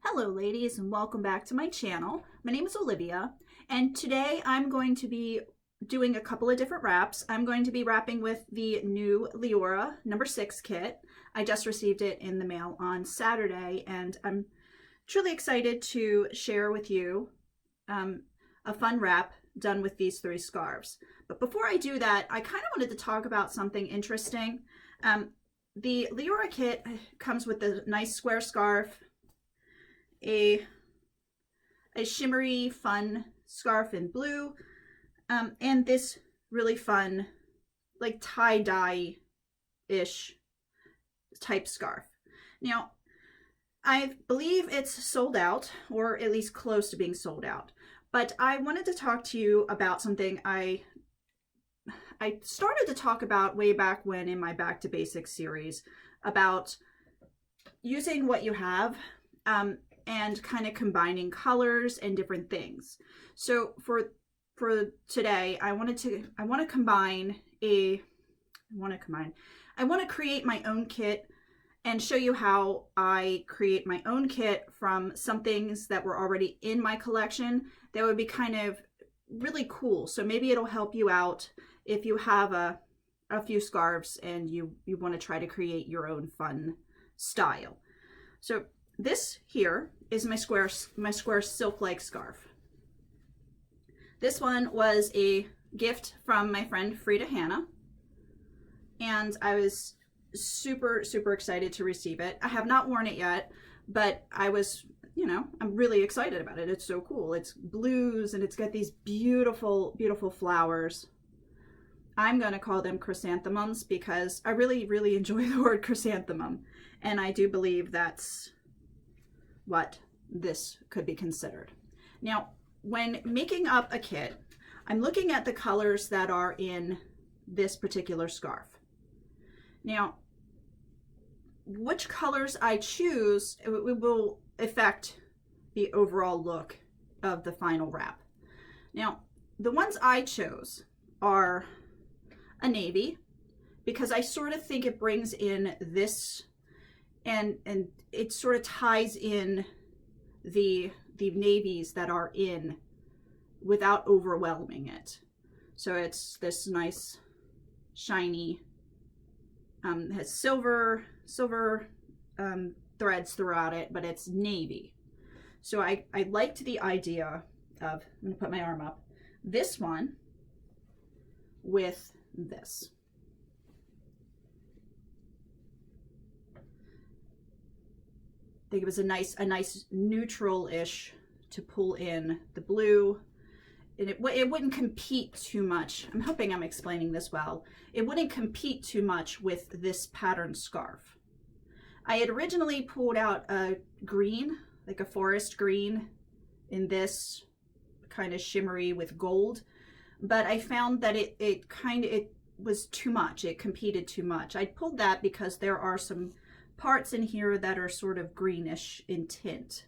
Hello ladies, and welcome back to my channel. My name is Olivia, and today I'm going to be doing a couple of different wraps. I'm going to be wrapping with the new Leorah #6 kit. I just received it in the mail on Saturday, and I'm truly excited to share with you a fun wrap done with these 3 scarves. But before I do that, I kind of wanted to talk about something interesting. The Leorah kit comes with a nice square scarf, a shimmery fun scarf in blue, and this really fun like tie-dye ish type scarf. Now I believe it's sold out, or at least close to being sold out, but I wanted to talk to you about something I started to talk about way back when in my Back to Basics series, about using what you have and kind of combining colors and different things. So for today, I want to create my own kit and show you how I create my own kit from some things that were already in my collection that would be kind of really cool. So maybe it'll help you out if you have a few scarves and you want to try to create your own fun style. So this here is my square silk-like scarf. This one was a gift from my friend Frida Hannah, and I was super excited to receive it. I have not worn it yet, but I was, I'm really excited about it. It's so cool. It's blues and it's got these beautiful flowers. I'm going to call them chrysanthemums because I really enjoy the word chrysanthemum, and I do believe that's what this could be considered. Now, when making up a kit, I'm looking at the colors that are in this particular scarf. Now, which colors I choose, it will affect the overall look of the final wrap. Now, the ones I chose are a navy, because I sort of think it brings in this and it sort of ties in the navies that are in without overwhelming it. So it's this nice shiny, has silver threads throughout it, but it's navy. So I liked the idea of, I'm gonna put my arm up, this one with this. I think it was a nice neutral-ish to pull in the blue, and it wouldn't compete too much. I'm hoping I'm explaining this well. It wouldn't compete too much with this patterned scarf. I had originally pulled out a green, like a forest green, in this kind of shimmery with gold, but I found that it was too much. It competed too much. I pulled that because there are some parts in here that are sort of greenish in tint.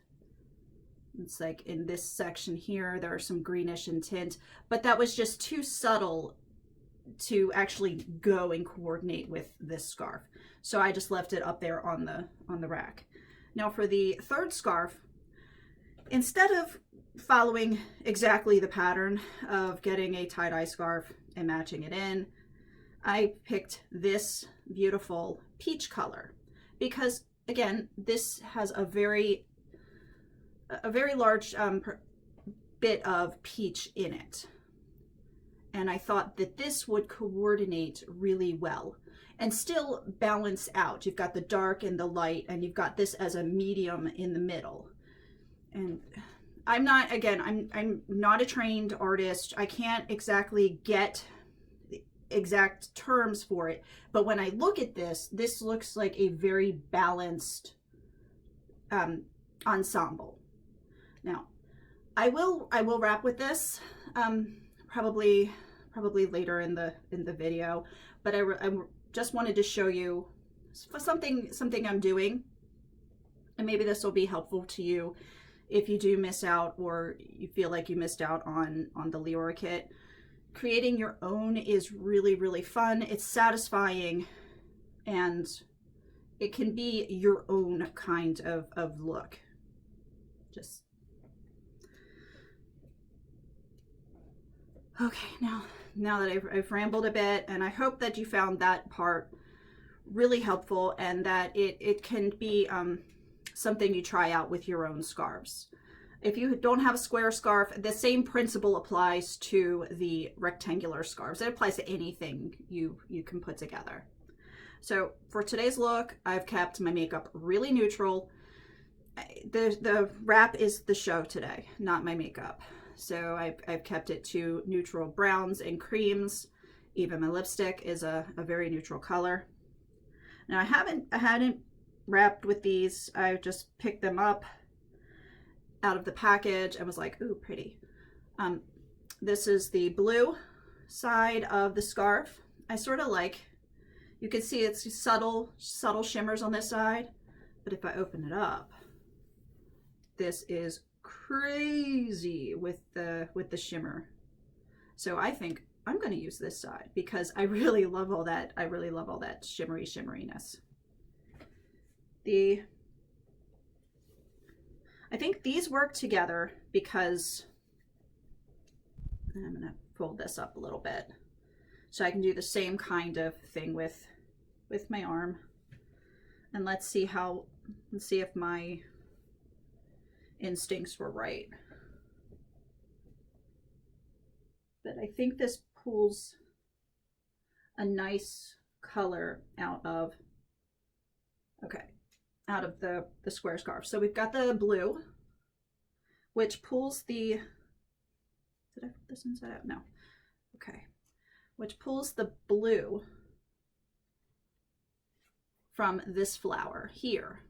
It's like in this section here, there are some greenish in tint, but that was just too subtle to actually go and coordinate with this scarf. So I just left it up there on the rack. Now for the third scarf, instead of following exactly the pattern of getting a tie-dye scarf and matching it in, I picked this beautiful peach color because, again, this has a very large bit of peach in it. And I thought that this would coordinate really well and still balance out. You've got the dark and the light, and you've got this as a medium in the middle. And I'm not a trained artist. I can't exactly get exact terms for it, but when I look at this looks like a very balanced ensemble. Now, I will wrap with this probably later in the video, but I just wanted to show you something I'm doing, and maybe this will be helpful to you if you do miss out, or you feel like you missed out on the Leorah kit. Creating your own is really fun. It's satisfying, and it can be your own kind of look. just, okay, now that I've rambled a bit, and I hope that you found that part really helpful, and that it can be something you try out with your own scarves. If you don't have a square scarf, the same principle applies to the rectangular scarves. It applies to anything you can put together. So for today's look, I've kept my makeup really neutral. The wrap is the show today, not my makeup. So I've kept it to neutral browns and creams. Even my lipstick is a very neutral color. Now I hadn't wrapped with these. I just picked them up out of the package and was like, ooh, pretty. This is the blue side of the scarf. I sort of like, you can see it's subtle shimmers on this side, but if I open it up, this is crazy with the shimmer. So I think I'm going to use this side because I really love all that. I really love all that shimmeriness. I think these work together because I'm going to fold this up a little bit so I can do the same kind of thing with my arm. And let's see if my instincts were right. But I think this pulls a nice color out of the square scarf. So we've got the blue, which pulls the, did I put this inside out? No. Okay. Which pulls the blue from this flower here.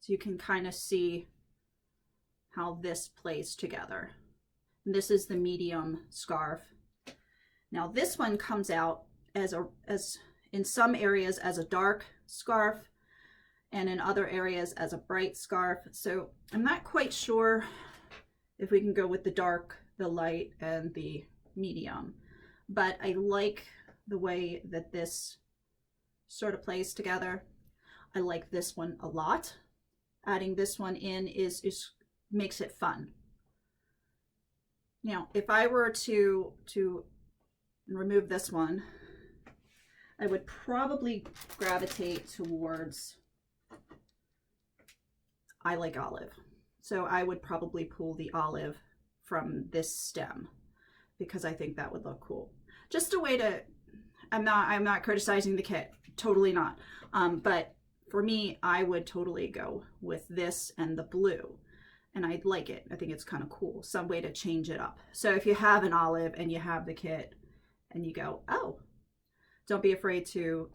So you can kind of see how this plays together. And this is the medium scarf. Now this one comes out as in some areas as a dark scarf, and in other areas as a bright scarf. So I'm not quite sure if we can go with the dark, the light, and the medium, but I like the way that this sort of plays together. I like this one a lot. Adding this one in makes it fun. Now, if I were to remove this one, I would probably gravitate towards, I like olive. So I would probably pull the olive from this stem because I think that would look cool. Just a way to, I'm not criticizing the kit, totally not. But for me, I would totally go with this and the blue. And I like it. I think it's kind of cool. Some way to change it up. So if you have an olive and you have the kit and you go, oh, don't be afraid to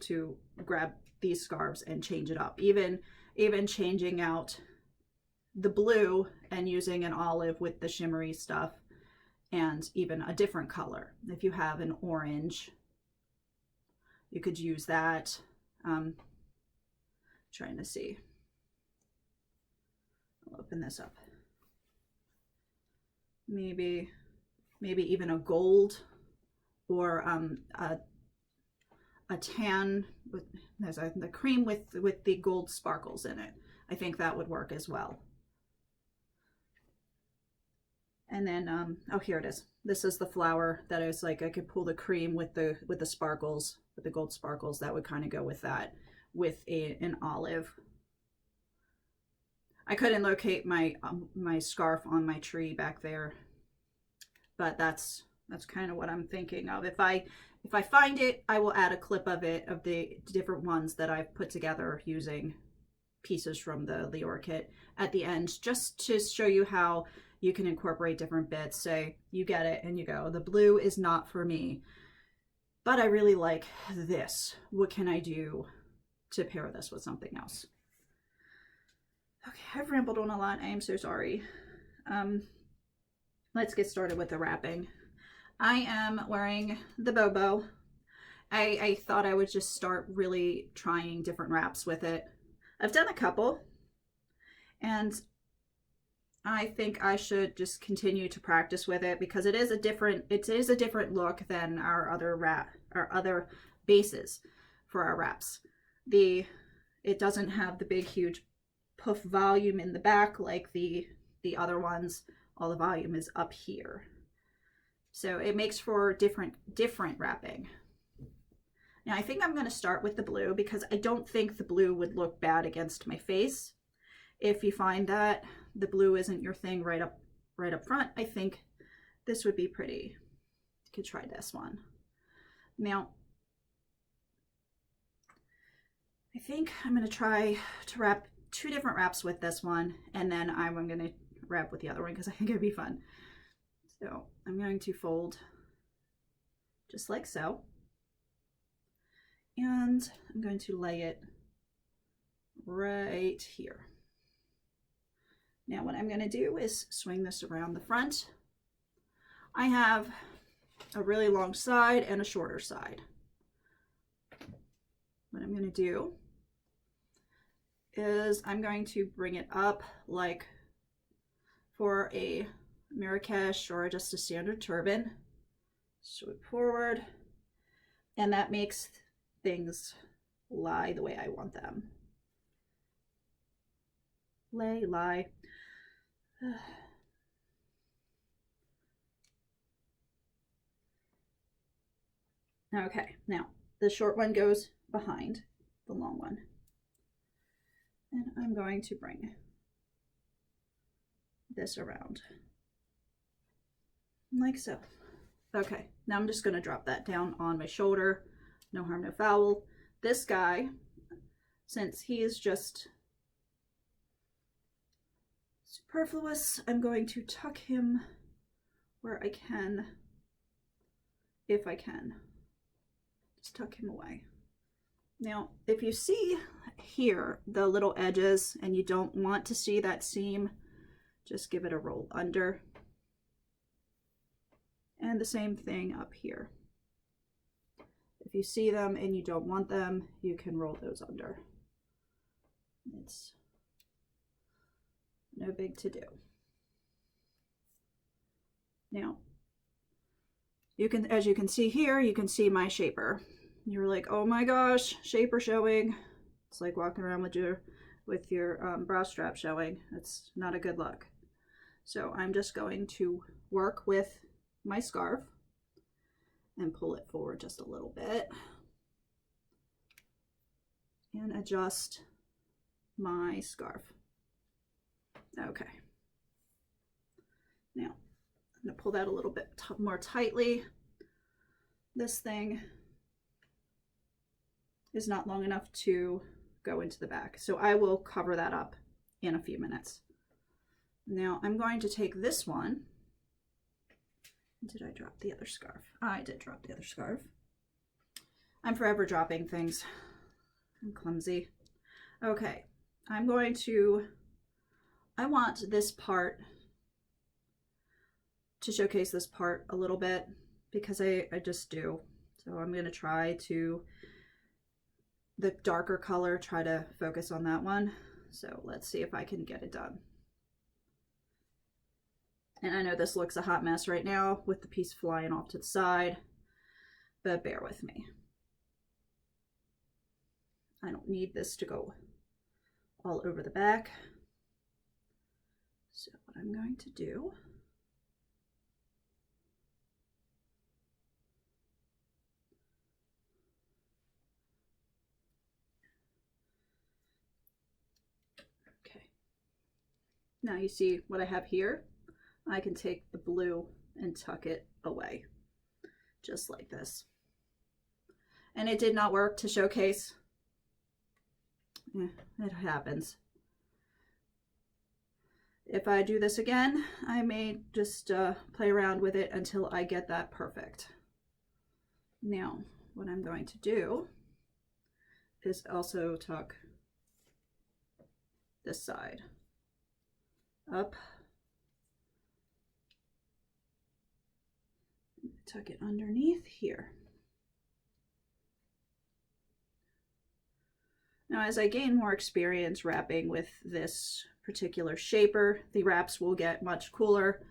grab these scarves and change it up. Even changing out the blue and using an olive with the shimmery stuff, and even a different color. If you have an orange, you could use that. Trying to see. I'll open this up. Maybe even a gold or a tan with the cream with the gold sparkles in it. I think that would work as well. And then oh, here it is. This is the flower that I was like, I could pull the cream with the sparkles, with the gold sparkles. That would kind of go with that, with an olive. I couldn't locate my my scarf on my tree back there, but that's kind of what I'm thinking of. If I find it, I will add a clip of it, of the different ones that I've put together using pieces from the Leorah kit at the end, just to show you how you can incorporate different bits. Say you get it and you go, the blue is not for me, but I really like this. What can I do to pair this with something else? Okay, I've rambled on a lot. I am so sorry. Let's get started with the wrapping. I am wearing the Bobo. I thought I would just start really trying different wraps with it. I've done a couple, and I think I should just continue to practice with it because it is a different look than our other bases for our wraps. It doesn't have the big huge puff volume in the back like the the other ones, all the volume is up here. So it makes for different wrapping. Now I think I'm going to start with the blue because I don't think the blue would look bad against my face. If you find that the blue isn't your thing right up front, I think this would be pretty. You could try this one. Now, I think I'm going to try to wrap 2 different wraps with this one, and then I'm going to wrap with the other one because I think it'd be fun. So I'm going to fold just like so, and I'm going to lay it right here. Now what I'm going to do is swing this around the front. I have a really long side and a shorter side. What I'm going to do is I'm going to bring it up like for a Marrakesh or just a standard turban. Swoop forward, and that makes things lie the way I want them. Lie. Okay, now the short one goes behind the long one. And I'm going to bring this around like so. Okay, now I'm just going to drop that down on my shoulder. No harm, no foul. This guy, since he is just superfluous, I'm going to tuck him where I can, if I can. Just tuck him away. Now, if you see here the little edges and you don't want to see that seam, just give it a roll under. And the same thing up here. If you see them and you don't want them, you can roll those under. It's no big to do. Now, you can, as you can see here, you can see my shaper. You're like, oh my gosh, shaper showing. It's like walking around with your bra strap showing. It's not a good look. So I'm just going to work with my scarf and pull it forward just a little bit and adjust my scarf. Okay. Now I'm going to pull that a little bit more tightly. This thing is not long enough to go into the back, so I will cover that up in a few minutes. Now I'm going to take this one. Did I drop the other scarf? I did drop the other scarf. I'm forever dropping things. I'm clumsy. Okay, I want this part to showcase this part a little bit because I just do. So I'm going to try to, the darker color, try to focus on that one. So let's see if I can get it done. And I know this looks a hot mess right now with the piece flying off to the side, but bear with me. I don't need this to go all over the back. So what I'm going to do now you see what I have here. I can take the blue and tuck it away, just like this. And it did not work to showcase. It happens. If I do this again, I may just play around with it until I get that perfect. Now, what I'm going to do is also tuck this side up. Tuck it underneath here. Now, as I gain more experience wrapping with this particular shaper, the wraps will get much cooler.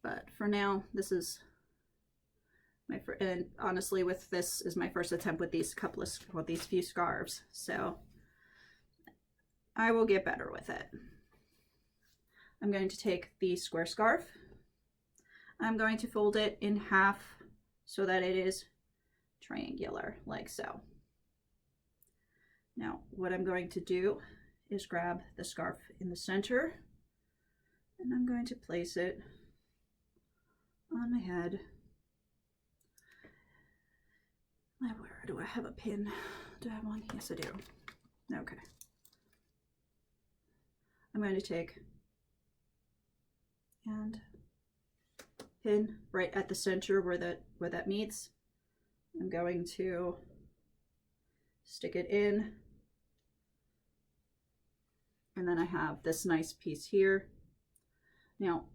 But for now, this is my and honestly, with this is my first attempt with these few scarves. So I will get better with it. I'm going to take the square scarf. I'm going to fold it in half so that it is triangular, like so. Now, what I'm going to do is grab the scarf in the center, and I'm going to place it on my head. Now, where do I have a pin? Do I have one? Yes, I do. Okay. I'm going to take and pin right at the center where that meets. I'm going to stick it in, and then I have this nice piece here. Now,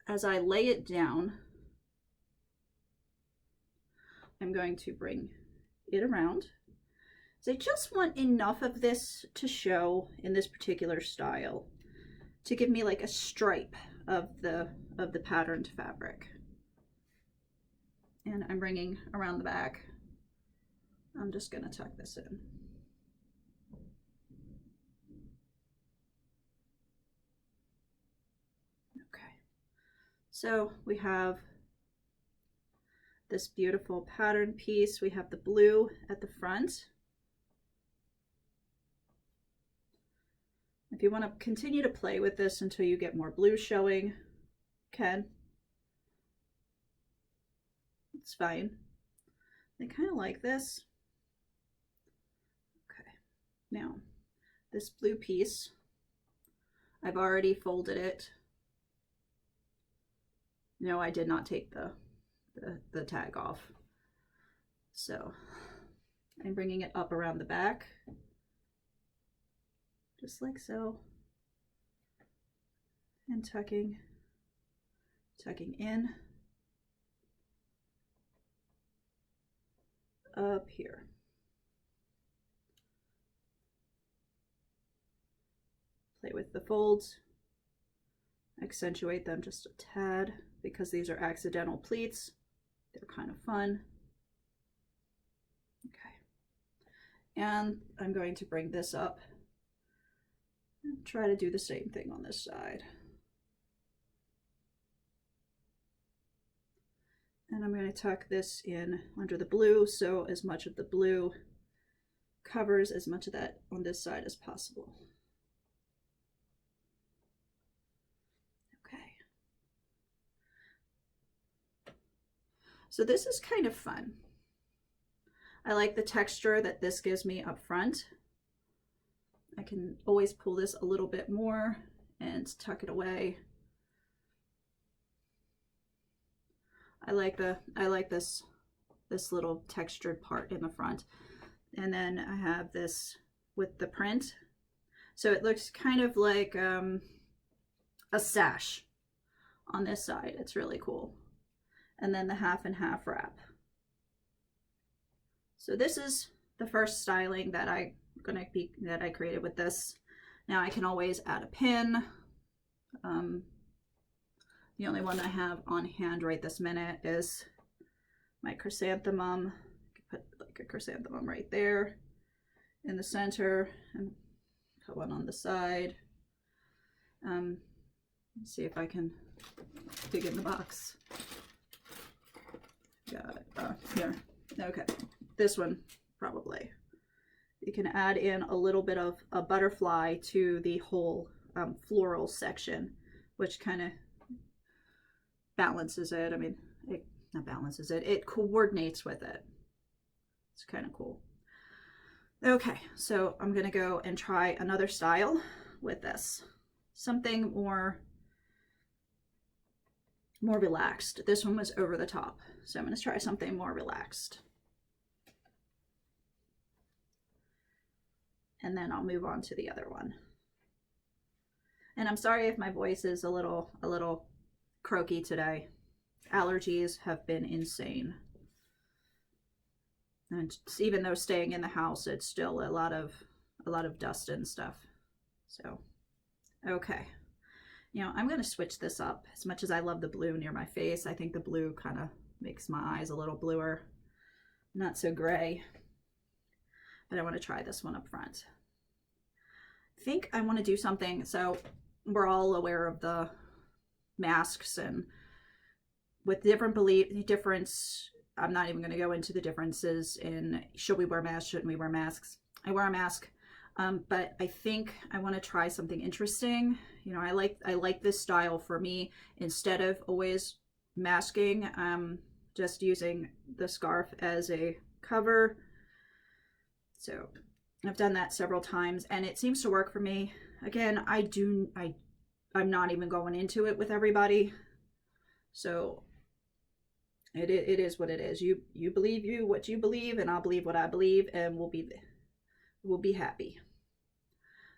as I lay it down, I'm going to bring it around. So I just want enough of this to show in this particular style to give me like a stripe of the patterned fabric. And I'm bringing around the back. I'm just going to tuck this in. Okay, so we have this beautiful pattern piece. We have the blue at the front. If you want to continue to play with this until you get more blue showing, you can. It's fine. I kind of like this. Okay, now this blue piece, I've already folded it. No, I did not take the tag off. So I'm bringing it up around the back, just like so, and tucking in up here. Play with the folds, accentuate them just a tad because these are accidental pleats. They're kind of fun. Okay, and I'm going to bring this up and try to do the same thing on this side. And I'm going to tuck this in under the blue, so as much of the blue covers as much of that on this side as possible. Okay. So this is kind of fun. I like the texture that this gives me up front. I can always pull this a little bit more and tuck it away. I like this little textured part in the front. And then I have this with the print. So it looks kind of like a sash on this side. It's really cool. And then the half and half wrap. So this is the first styling that I created with this. Now I can always add a pin. The only one I have on hand right this minute is my chrysanthemum. I could put like a chrysanthemum right there in the center and put one on the side. Let's see if I can dig in the box. Got it. Here. Okay. This one probably. You can add in a little bit of a butterfly to the whole floral section, which kind of balances it. I mean, it not balances it, it coordinates with it. It's kind of cool. Okay, so I'm gonna go and try another style with this. Something more relaxed. This one was over the top, so I'm gonna try something more relaxed. And then I'll move on to the other one. And I'm sorry if my voice is a little croaky today. Allergies have been insane. And even though staying in the house, it's still a lot of dust and stuff. So, okay. You know, I'm going to switch this up. As much as I love the blue near my face, I think the blue kind of makes my eyes a little bluer. Not so gray. But I want to try this one up front. think I want to do something. So we're all aware of the masks and with different I'm not even going to go into the differences in should we wear masks, shouldn't we wear masks. I wear a mask, but I think I want to try something interesting. You know, I like this style for me. Instead of always masking, just using the scarf as a cover. So I've done that several times and it seems to work for me. Again, I'm not even going into it with everybody. So it is what it is. You believe what you believe, and I'll believe what I believe, and we'll be happy.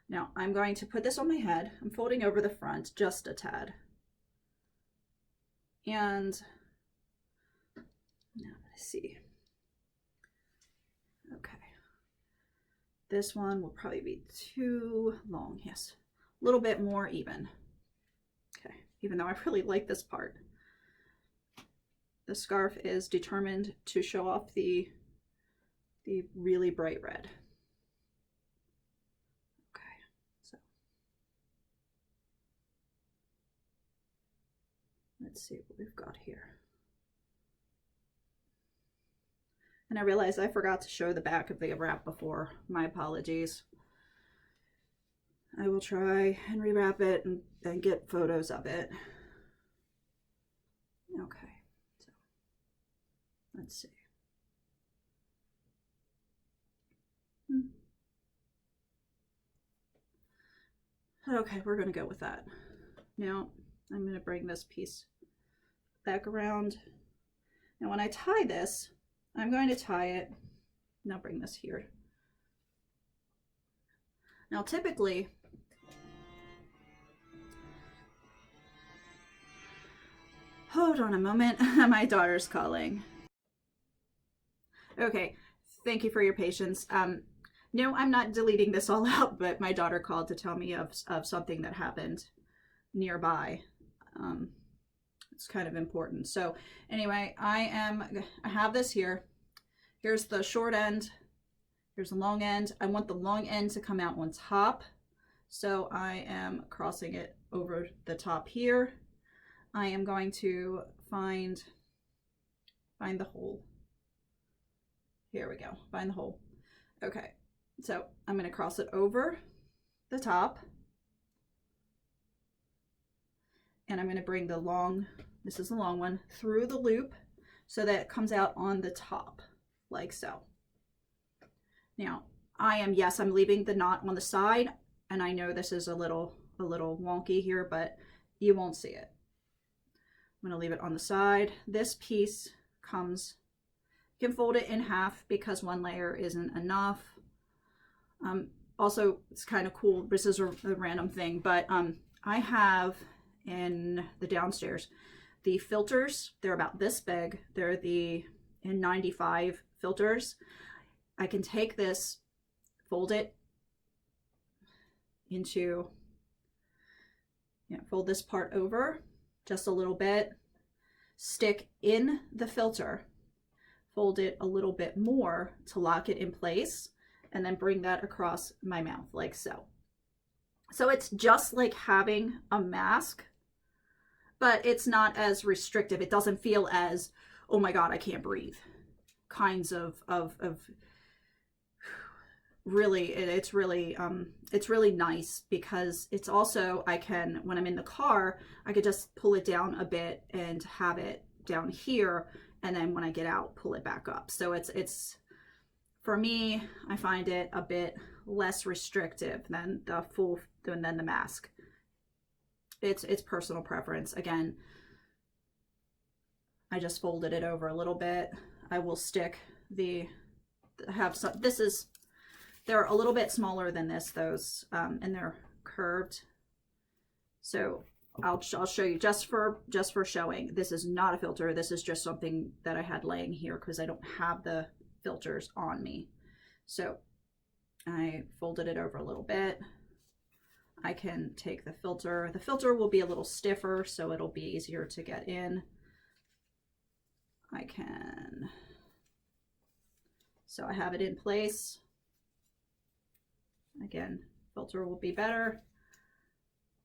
Now I'm going to put this on my head. I'm folding over the front just a tad. And now let's see. Okay. This one will probably be too long. Yes. A little bit more even. Okay. Even though I really like this part. The scarf is determined to show off the really bright red. Okay. So let's see what we've got here. And I realized I forgot to show the back of the wrap before. My apologies. I will try and rewrap it and get photos of it. Okay, so let's see. Okay, we're going to go with that. Now I'm going to bring this piece back around. Now when I tie this, I'm going to tie it, now bring this here. Now typically, hold on a moment, my daughter's calling. Okay, thank you for your patience. No, I'm not deleting this all out, but my daughter called to tell me of something that happened nearby. It's kind of important. So anyway, I have this here. Here's the short end. Here's the long end. I want the long end to come out on top. So I am crossing it over the top here. I am going to find the hole. Here we go. Find the hole. Okay. So I'm going to cross it over the top. And I'm going to bring the long, this is the long one, through the loop so that it comes out on the top, like so. Now, I'm leaving the knot on the side, and I know this is a little wonky here, but you won't see it. I'm going to leave it on the side. This piece comes, you can fold it in half because one layer isn't enough. Also, it's kind of cool. This is a random thing, but I have in the downstairs the filters. They're about this big. They're the N95 filters. I can take this, fold it into, fold this part over just a little bit, stick in the filter, fold it a little bit more to lock it in place, and then bring that across my mouth like so. So it's just like having a mask, but it's not as restrictive. It doesn't feel as, oh my God, I can't breathe kinds of really, it's really nice because it's also, I can, when I'm in the car, I could just pull it down a bit and have it down here. And then when I get out, pull it back up. So it's, for me, I find it a bit less restrictive than the mask. It's personal preference. Again, I just folded it over a little bit. I will stick they're a little bit smaller than those, and they're curved. So I'll show you just for showing. This is not a filter. This is just something that I had laying here because I don't have the filters on me. So I folded it over a little bit. I can take the filter. The filter will be a little stiffer, so it'll be easier to get in. So I have it in place. Again, filter will be better.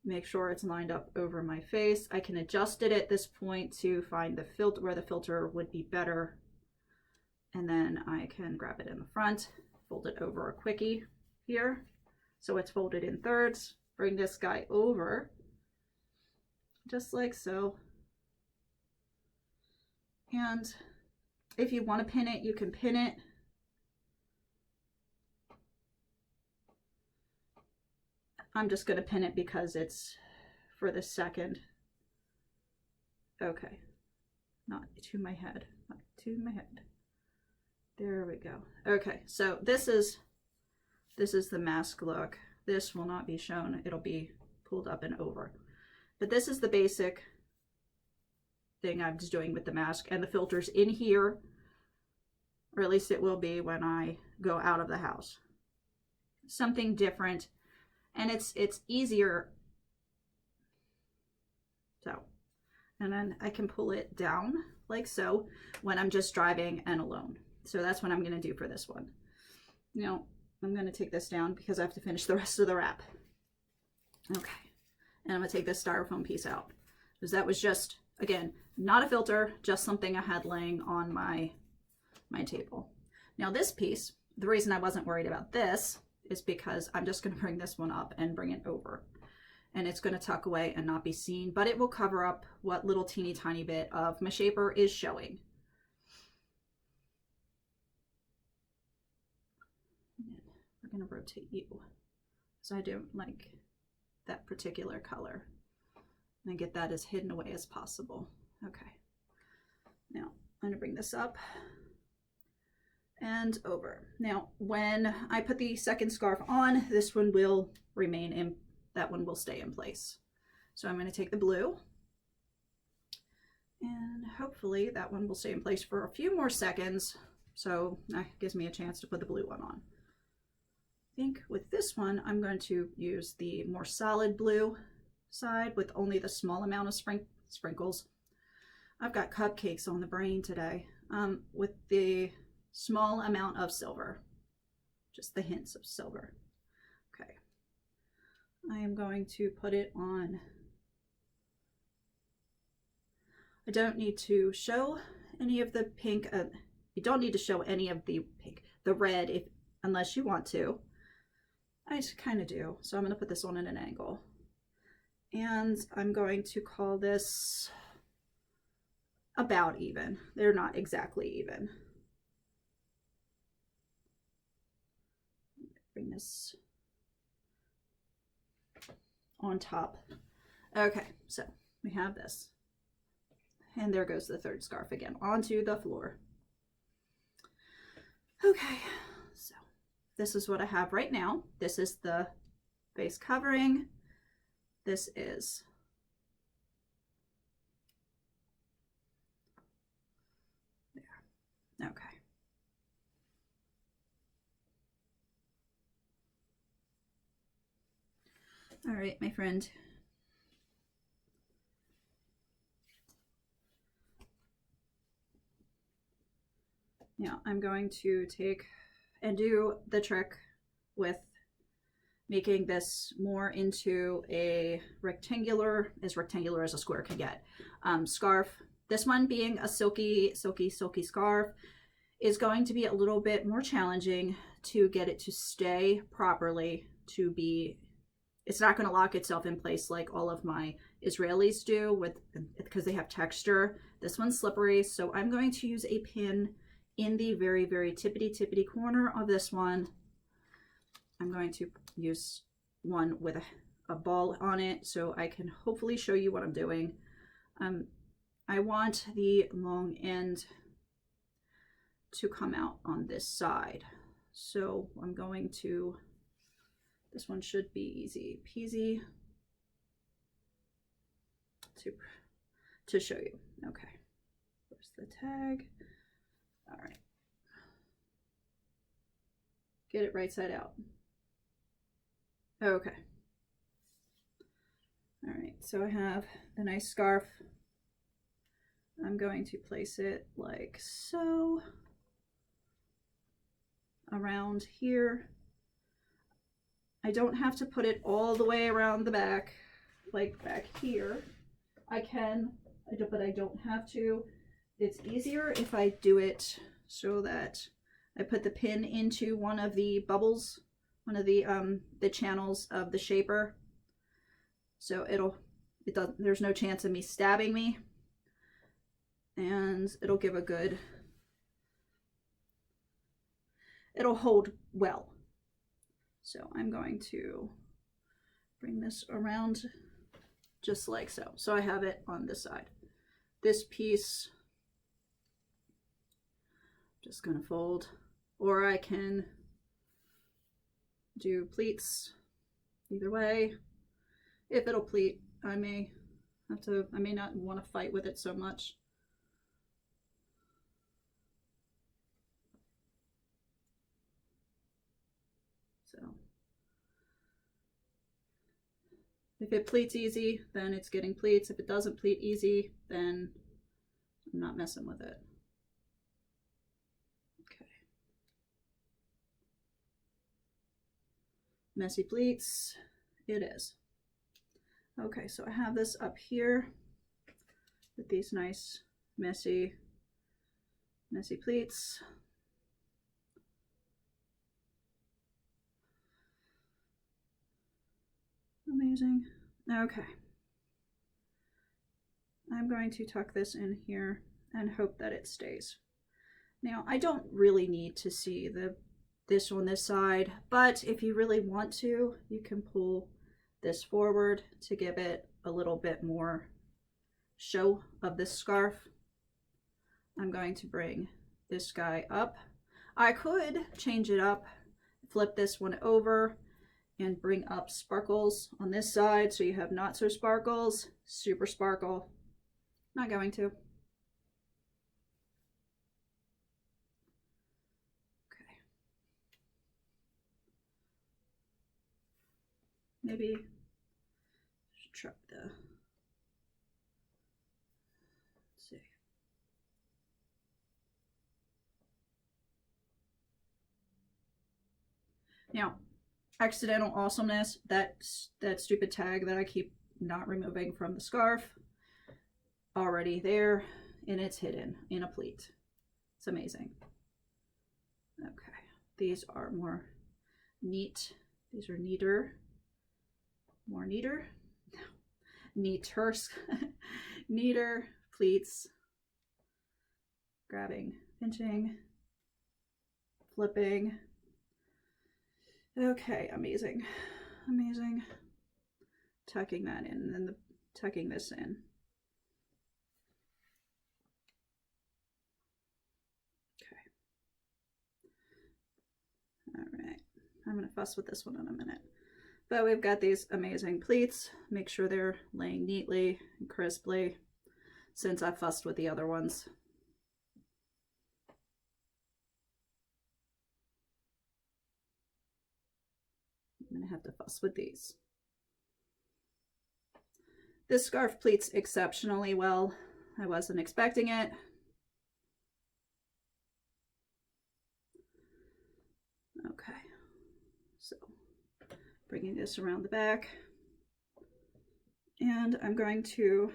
Make sure it's lined up over my face. I can adjust it at this point to find the filter where the filter would be better. And then I can grab it in the front, fold it over a quickie here. So it's folded in thirds. Bring this guy over, just like so. And if you want to pin it, you can pin it. I'm just going to pin it because it's for the second. Okay, not to my head, not to my head. There we go. Okay, so this is the mask look. This will not be shown. It'll be pulled up and over. But this is the basic thing I'm just doing with the mask, and the filter's in here, or at least it will be when I go out of the house. Something different, and it's easier. So, and then I can pull it down like so when I'm just driving and alone. So that's what I'm going to do for this one. Now, I'm going to take this down because I have to finish the rest of the wrap. Okay. And I'm going to take this styrofoam piece out because that was just, again, not a filter, just something I had laying on my table. Now this piece, the reason I wasn't worried about this is because I'm just going to bring this one up and bring it over. And it's going to tuck away and not be seen, but it will cover up what little teeny tiny bit of my shaper is showing. We're going to rotate you because I don't like that particular color, and get that as hidden away as possible. Okay, now I'm going to bring this up and over. Now when I put the second scarf on, this one will remain in, that one will stay in place. So I'm going to take the blue, and hopefully that one will stay in place for a few more seconds, so that gives me a chance to put the blue one on. I think with this one, I'm going to use the more solid blue side with only the small amount of sprinkles. I've got cupcakes on the brain today, with the small amount of silver, just the hints of silver. Okay, I am going to put it on. I don't need to show any of the pink. You don't need to show any of the pink, the red, unless you want to. I just kind of do. So I'm going to put this on at an angle. And I'm going to call this about even. They're not exactly even. Bring this on top. Okay, so we have this. And there goes the third scarf again, onto the floor. Okay, so this is what I have right now. This is the face covering. This is there. Okay. All right, my friend. Now I'm going to take and do the trick with making this more into a rectangular as a square can get, scarf. This one being a silky scarf is going to be a little bit more challenging to get it to stay properly, to be, it's not going to lock itself in place like all of my Israelis do because they have texture. This one's slippery, so I'm going to use a pin in the very, very tippity corner of this one. I'm going to use one with a ball on it so I can hopefully show you what I'm doing. I want the long end to come out on this side. So I'm going to, this one should be easy peasy to show you. Okay, where's the tag? All right, get it right side out. Okay. All right, so I have the nice scarf. I'm going to place it like so around here. I don't have to put it all the way around the back, like back here. I can, but I don't have to. It's easier if I do it so that I put the pin into one of the bubbles, one of the channels of the shaper. So there's no chance of me stabbing me. And it'll give a good, it'll hold well. So I'm going to bring this around just like so. So I have it on this side. This piece, just gonna fold, or I can do pleats either way. If it'll pleat, I may not want to fight with it so much. So if it pleats easy, then it's getting pleats. If it doesn't pleat easy, then I'm not messing with it. Okay. Messy pleats, it is. Okay, so I have this up here with these nice messy pleats. Amazing. Okay. I'm going to tuck this in here and hope that it stays. Now, I don't really need to see this on this side, but if you really want to, you can pull this forward to give it a little bit more show of this scarf. I'm going to bring this guy up. I could change it up, flip this one over, and bring up sparkles on this side so you have not so sparkles, super sparkle. Not going to. Okay. Maybe I should try the, let's see. Now, accidental awesomeness, that stupid tag that I keep not removing from the scarf, already there, and it's hidden in a pleat. It's amazing. Okay, these are more neat. These are neater. More neater. Neater. Neater pleats. Grabbing, pinching, flipping. Okay, amazing. Amazing. Tucking that in, and then tucking this in. All right, I'm gonna fuss with this one in a minute. But we've got these amazing pleats. Make sure they're laying neatly and crisply, since I fussed with the other ones. I'm gonna have to fuss with these. This scarf pleats exceptionally well. I wasn't expecting it. Okay, so bringing this around the back, and I'm going to,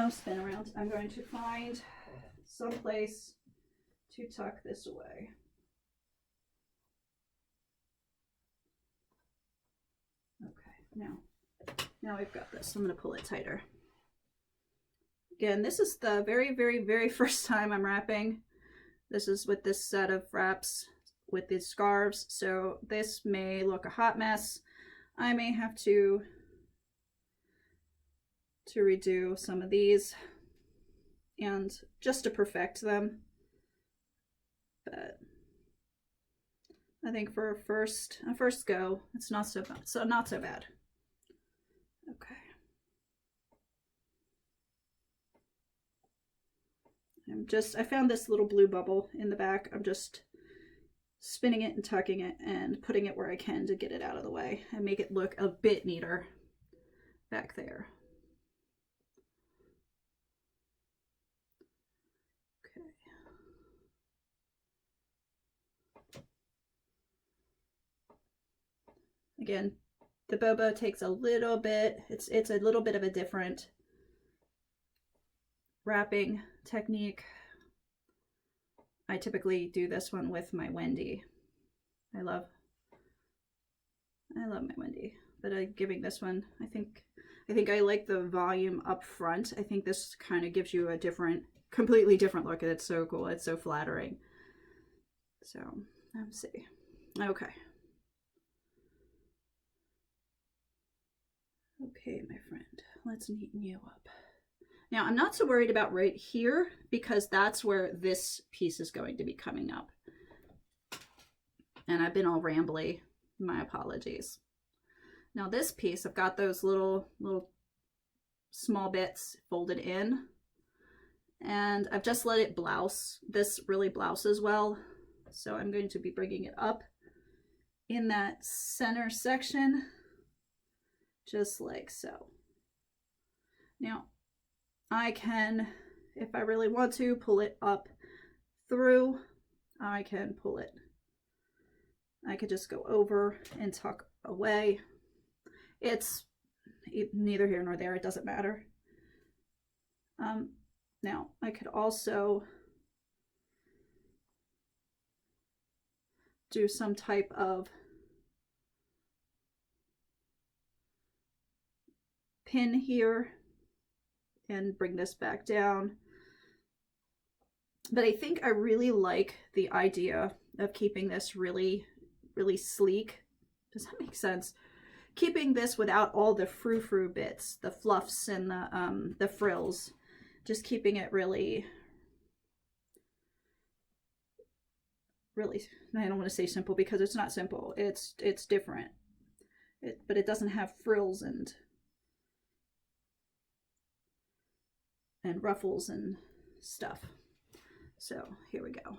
spin around. I'm going to find some place to tuck this away. Okay, now we've got this. I'm going to pull it tighter. Again, this is the very, very, very first time I'm wrapping. This is with this set of wraps with these scarves, so this may look a hot mess. I may have to redo some of these and just to perfect them, but I think for a first go, it's not so bad. So not so bad. Okay. I found this little blue bubble in the back. I'm just spinning it and tucking it and putting it where I can to get it out of the way and make it look a bit neater back there. Okay. Again, the bobo takes a little bit, it's a little bit of a different wrapping technique. I typically do this one with my Wendy. I love my Wendy, but I'm giving this one, I think I like the volume up front. I think this kind of gives you a completely different look, and it's so cool. It's so flattering. So let's see. Okay. Okay, my friend, let's neaten you up. Now, I'm not so worried about right here because that's where this piece is going to be coming up. And I've been all rambly. My apologies. Now this piece, I've got those little small bits folded in, and I've just let it blouse. This really blouses well. So I'm going to be bringing it up in that center section, just like so. Now, I can, if I really want to, pull it up through. I can pull it. I could just go over and tuck away. It's neither here nor there. It doesn't matter. Now, I could also do some type of pin here and bring this back down. But I think I really like the idea of keeping this really sleek. Does that make sense? Keeping this without all the frou-frou bits, the fluffs and the frills. Just keeping it really, I don't want to say simple because it's not simple. It's different. But it doesn't have frills and ruffles and stuff. So here we go.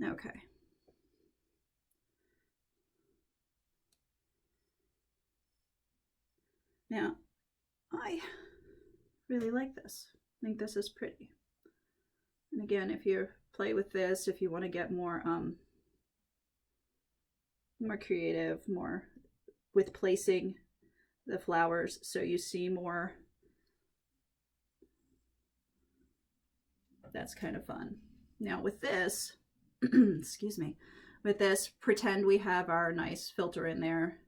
Okay. Now, I really like this. I think this is pretty. And again, if you play with this, if you want to get more more creative, more with placing the flowers so you see more, that's kind of fun. Now with this, excuse me, with this, pretend we have our nice filter in there,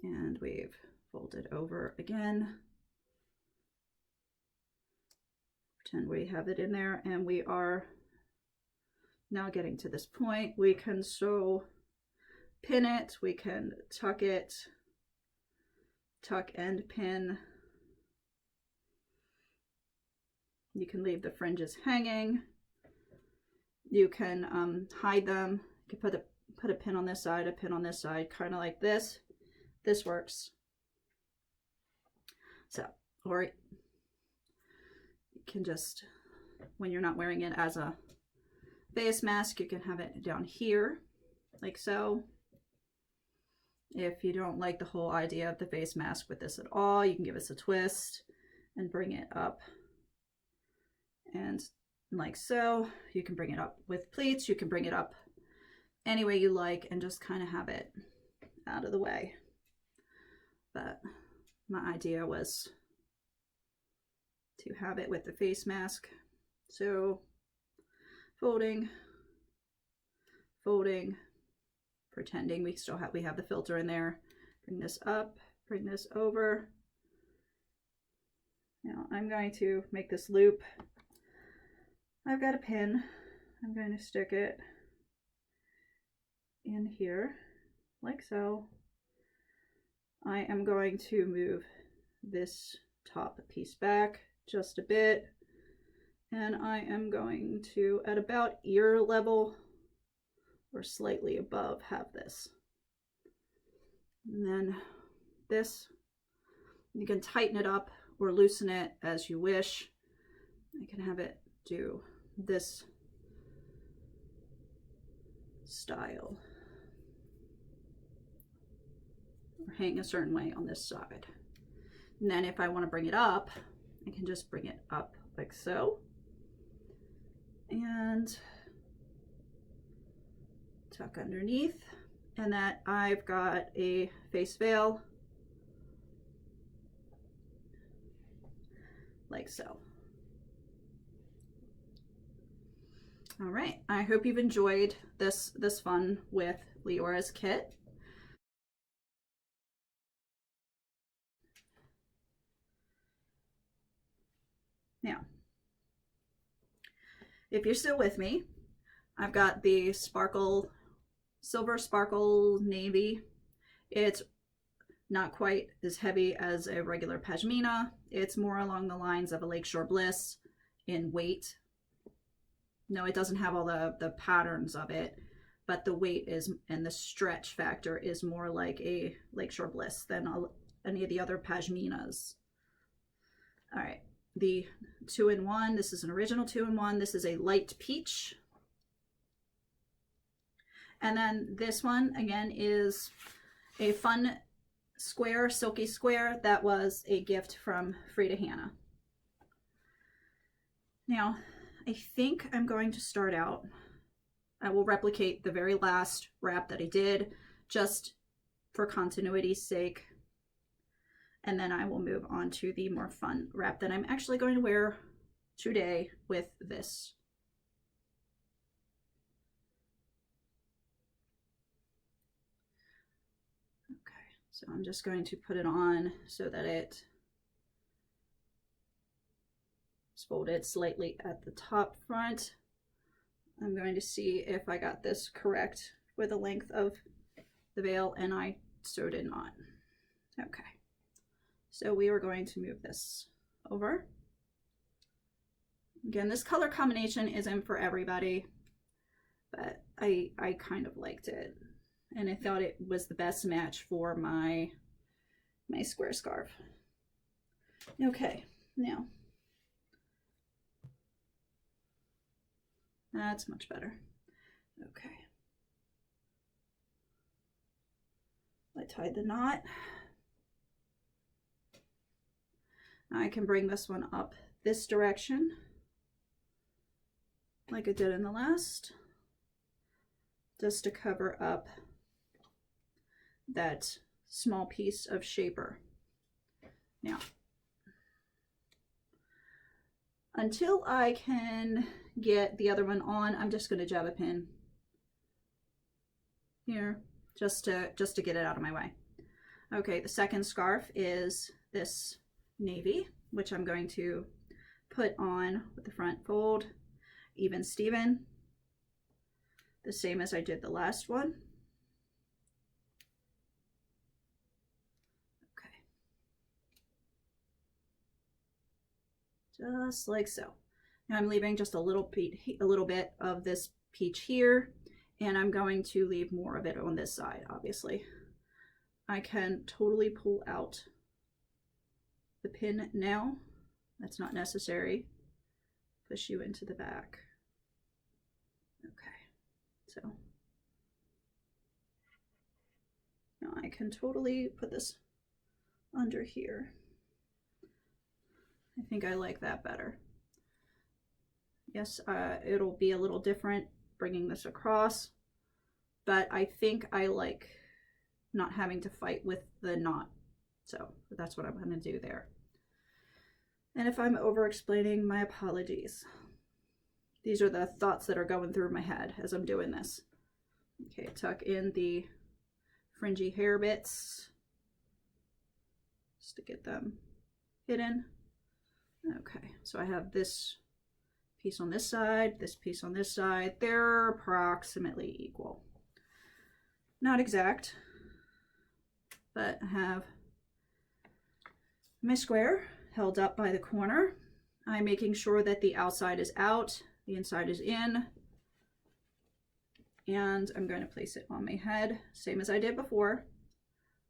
and we've folded over again. Pretend we have it in there, and we are now getting to this point. We can so pin it, we can tuck it, tuck and pin. You can leave the fringes hanging. You can hide them. You can put a pin on this side, a pin on this side, kind of like this. This works. So, or you can just, when you're not wearing it as a face mask, you can have it down here, like so. If you don't like the whole idea of the face mask with this at all, you can give us a twist and bring it up. And like so, you can bring it up with pleats, you can bring it up any way you like and just kind of have it out of the way. But my idea was to have it with the face mask. So folding, folding, pretending we have the filter in there. Bring this up, bring this over. Now I'm going to make this loop. I've got a pin. I'm going to stick it in here like so. I am going to move this top piece back just a bit, and I am going to, at about ear level or slightly above, have this. And then this, you can tighten it up or loosen it as you wish. I can have it do this style or hang a certain way on this side. And then if I want to bring it up, I can just bring it up like so. And tuck underneath, and that I've got a face veil like so. All right, I hope you've enjoyed this fun with Leorah's kit. Now, if you're still with me, I've got the silver sparkle navy. It's not quite as heavy as a regular pashmina. It's more along the lines of a Lakeshore Bliss in weight. No, it doesn't have all the patterns of it, but the weight is, and the stretch factor is more like a Lakeshore Bliss than any of the other pashminas. All right, the 2-in-1, this is an original 2-in-1. This is a light peach. And then this one, again, is a fun square, silky square that was a gift from Frida Hannah. Now, I think I'm going to start out, I will replicate the very last wrap that I did just for continuity's sake. And then I will move on to the more fun wrap that I'm actually going to wear today with this. Okay, so I'm just going to put it on so that it is folded slightly at the top front. I'm going to see if I got this correct with the length of the veil, and I so did not. Okay. So we are going to move this over. Again, this color combination isn't for everybody, but I kind of liked it. And I thought it was the best match for my square scarf. Okay, now. That's much better. Okay. I tied the knot. I can bring this one up this direction like I did in the last, just to cover up that small piece of shaper. Now, until I can get the other one on, I'm just going to jab a pin here just to get it out of my way. Okay, the second scarf is this navy, which I'm going to put on with the front fold, even Steven, the same as I did the last one. Okay, just like so. Now I'm leaving just a little bit of this peach here, and I'm going to leave more of it on this side. Obviously, I can totally pull out the pin now. That's not necessary. Push you into the back. Okay, so now I can totally put this under here. I think I like that better. Yes, it'll be a little different bringing this across, but I think I like not having to fight with the knot. So that's what I'm going to do there. And if I'm over explaining, my apologies. These are the thoughts that are going through my head as I'm doing this. Okay, tuck in the fringy hair bits just to get them hidden. Okay, so I have this piece on this side, this piece on this side. They're approximately equal. Not exact, but I have my square held up by the corner. I'm making sure that the outside is out, the inside is in, and I'm going to place it on my head, same as I did before,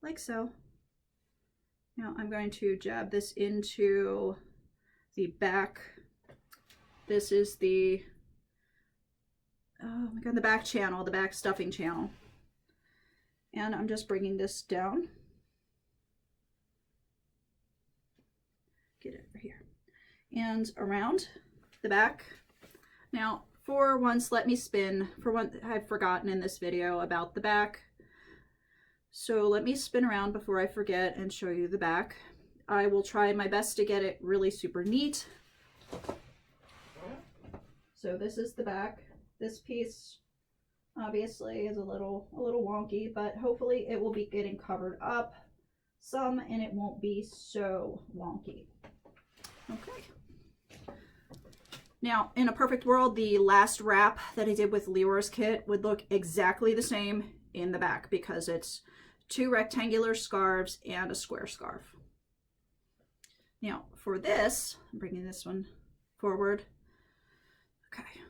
like so. Now I'm going to jab this into the back. This is the, oh my god, the back channel, the back stuffing channel. And I'm just bringing this down. Get it over here. And around the back. Now, for once, let me spin. For one, I've forgotten in this video about the back. So let me spin around before I forget and show you the back. I will try my best to get it really super neat. So this is the back. This piece obviously is a little wonky, but hopefully it will be getting covered up some and it won't be so wonky. Okay. Now, in a perfect world, the last wrap that I did with Leorah's kit would look exactly the same in the back because it's 2 rectangular scarves and a square scarf. Now, for this, I'm bringing this one forward. Okay.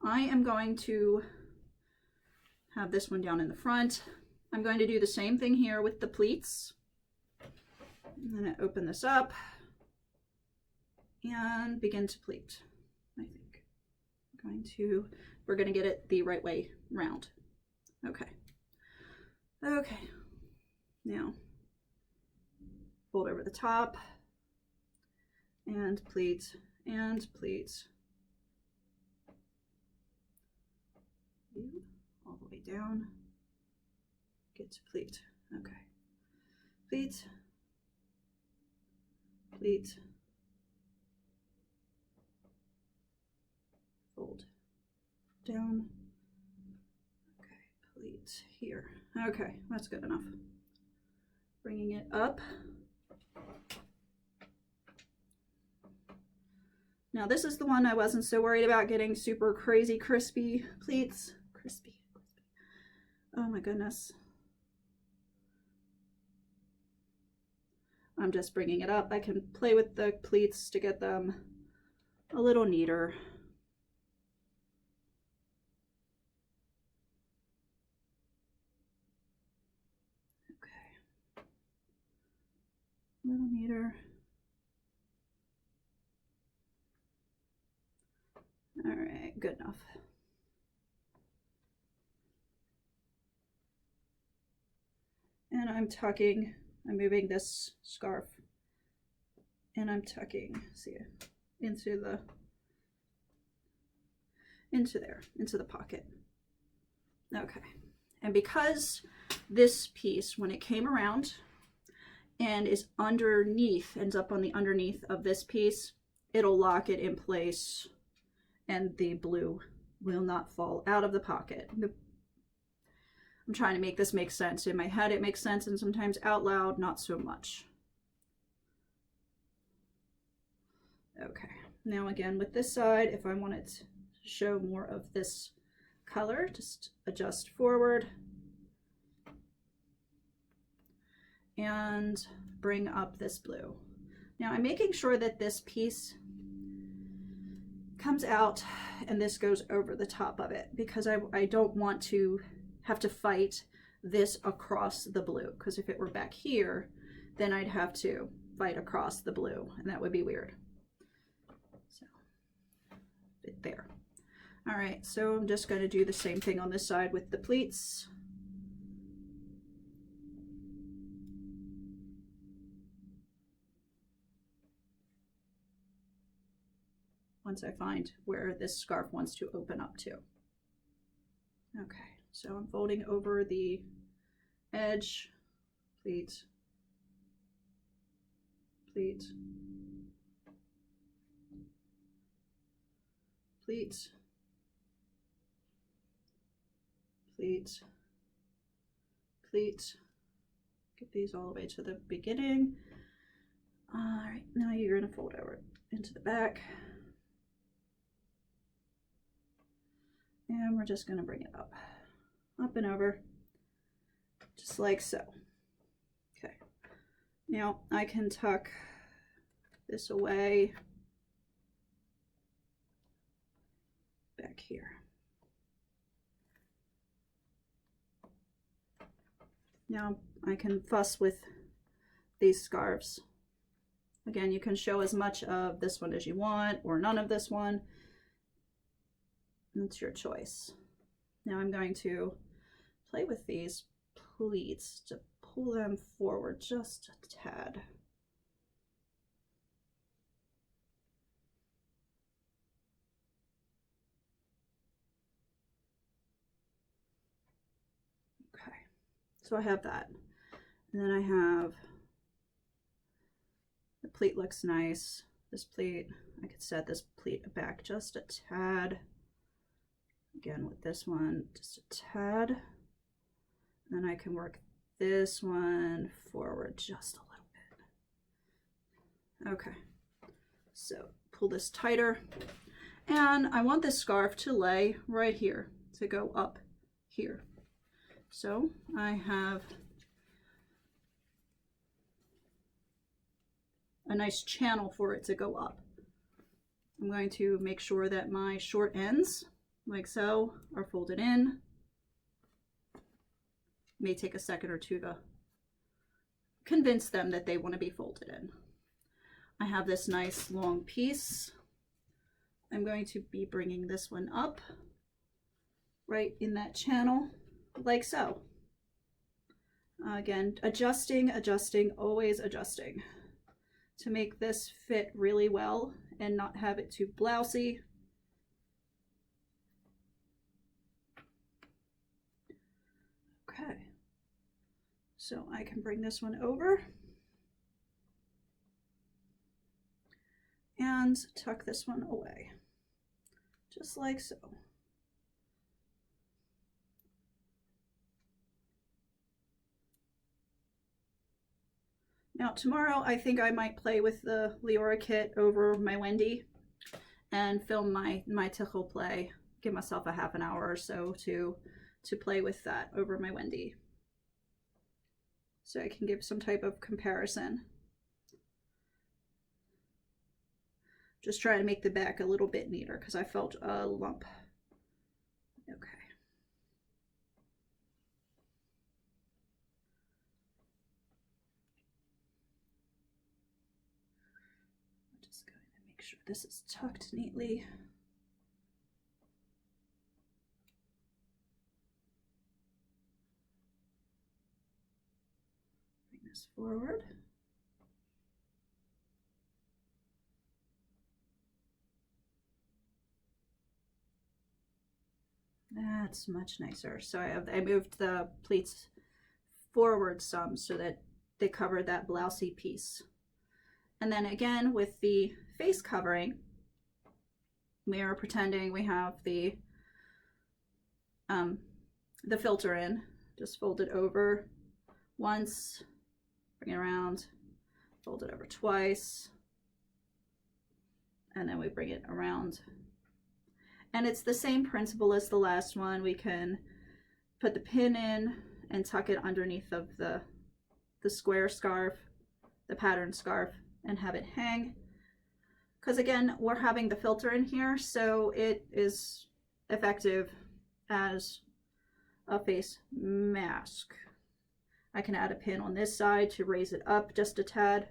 I am going to have this one down in the front. I'm going to do the same thing here with the pleats. I'm going to open this up and begin to pleat, I think. We're going to get it the right way round. Okay. Okay. Now, fold over the top and pleat and pleat. All the way down. Get to pleat. Okay. Pleat. Pleat. Fold down. Okay, pleat here. Okay, that's good enough. Bringing it up. Now this is the one I wasn't so worried about getting super crazy crispy pleats. Crispy. Oh my goodness. I'm just bringing it up. I can play with the pleats to get them a little neater. Okay. A little neater. All right, good enough. And I'm moving this scarf and I'm tucking, see, into the pocket. Okay. And because this piece, when it came around and is underneath, ends up on the underneath of this piece, it'll lock it in place and the blue will not fall out of the pocket. I'm trying to make this make sense. In my head it makes sense, and sometimes out loud not so much. Okay, now again with this side, if I wanted to show more of this color, just adjust forward and bring up this blue. Now I'm making sure that this piece comes out and this goes over the top of it because I don't want to have to fight this across the blue, because if it were back here then I'd have to fight across the blue and that would be weird. So there. All right, so I'm just going to do the same thing on this side with the pleats. Once I find where this scarf wants to open up to. Okay, so I'm folding over the edge, pleat, pleat, pleat, pleat, pleat. Get these all the way to the beginning. All right, now you're going to fold over into the back. And we're just going to bring it up and over, just like so. Okay, now I can tuck this away back here. Now I can fuss with these scarves. Again, you can show as much of this one as you want or none of this one. It's your choice. Now I'm going to play with these pleats to pull them forward just a tad. So I have that. And then I have, the pleat looks nice. This pleat, I could set this pleat back just a tad. Again, with this one, just a tad. Then I can work this one forward just a little bit. Okay, so pull this tighter. And I want this scarf to lay right here, to go up here. So I have a nice channel for it to go up. I'm going to make sure that my short ends, like so, are folded in. May take a second or two to convince them that they want to be folded in. I have this nice long piece. I'm going to be bringing this one up right in that channel, like so. Again, adjusting, always adjusting to make this fit really well and not have it too blousy. Okay, so I can bring this one over and tuck this one away, just like so. Now tomorrow I think I might play with the Leorah kit over my Wendy and film my tickle play. Give myself a half an hour or so to play with that over my Wendy, so I can give some type of comparison. Just try to make the back a little bit neater because I felt a lump. Okay. I'm just going to make sure this is tucked neatly. Bring this forward. That's much nicer. So I moved the pleats forward some so that they covered that blousy piece. And then again with the face covering, we are pretending we have the filter in. Just fold it over once, bring it around, fold it over twice, and then we bring it around. And it's the same principle as the last one. We can put the pin in and tuck it underneath of the square scarf, the pattern scarf, and have it hang. Because again, we're having the filter in here, so it is effective as a face mask. I can add a pin on this side to raise it up just a tad.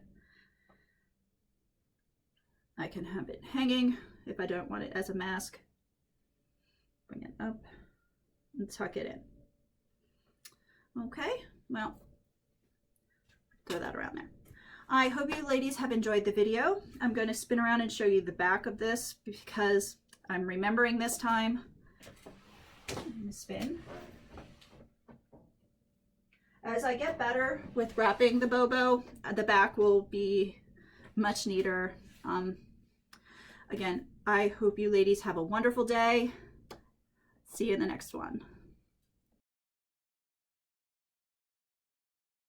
I can have it hanging if I don't want it as a mask. Bring it up and tuck it in. Okay, well, throw that around there. I hope you ladies have enjoyed the video. I'm going to spin around and show you the back of this because I'm remembering this time. Spin. As I get better with wrapping the bobo, the back will be much neater. Again, I hope you ladies have a wonderful day. See you in the next one.